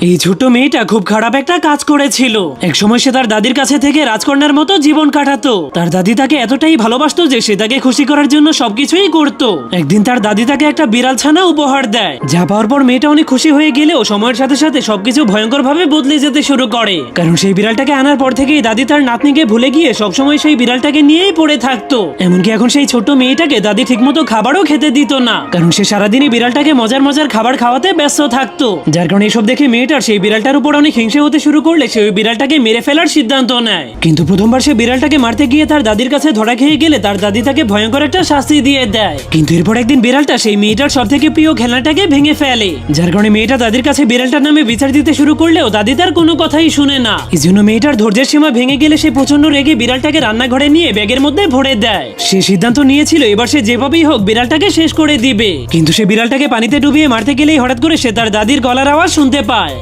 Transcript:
এই ছোট্ট মেয়েটা খুব খারাপ একটা কাজ করেছিল। একসময় সে তার দাদির কাছে থেকে রাজকন্যার মতো জীবন কাটাতো। তার দাদি তাকে এতটাই ভালোবাসতো যে সে তাকে খুশি করার জন্য সবকিছুই করতো। একদিন তার দাদি তাকে একটা বিড়াল ছানা উপহার দেয়, যা পাওয়ার পর মেয়েটা অনেক খুশি হয়ে গেলেও সময়ের সাথে সাথে সবকিছু ভয়ঙ্কর ভাবে বদলে যেতে শুরু করে। কারণ সেই বিড়ালটাকে আনার পর থেকেই দাদি তার নাতনিকে ভুলে গিয়ে সবসময় সেই বিড়ালটাকে নিয়েই পড়ে থাকতো। এমনকি এখন সেই ছোট্ট মেয়েটাকে দাদি ঠিকমতো খাবারও খেতে দিত না, কারণ সে সারাদিনই বিড়ালটাকে মজার মজার খাবার খাওয়াতে ব্যস্ত থাকতো। যার কারণে এসব দেখে মেয়েটার সেই বিড়ালটার উপর অনেক হিংসে হতে শুরু করলে সে ওই বিড়ালটাকে মেরে ফেলার সিদ্ধান্ত নেয়। কিন্তু প্রথমবার সে বিড়ালটাকে মারতে গিয়ে তার দাদির কাছে ধরা খেয়ে গেলে তার দাদি তাকে ভয়ঙ্কর একটা শাস্তি দিয়ে দেয়। কিন্তু এরপর একদিন বিড়ালটা সেই মেয়েটার সব থেকে প্রিয় খেলনাটাকে ভেঙে ফেলে, যার কারণে মেয়েটা দাদির কাছে বিড়ালটার নামে বিচার দিতে শুরু করলেও দাদি তার কোনো কথাই শুনে না। এই জন্য মেয়েটার ধৈর্যের সীমা ভেঙে গেলে সে প্রচন্ড রেগে বিড়ালটাকে রান্নাঘরে নিয়ে ব্যাগের মধ্যে ভরে দেয়। সে সিদ্ধান্ত নিয়েছিল এবার সে যেভাবেই হোক বিড়ালটাকে শেষ করে দিবে। কিন্তু সে বিড়ালটাকে পানিতে ডুবিয়ে মারতে গেলেই হঠাৎ করে সে তার দাদির গলার আওয়াজ শুনতে পায়।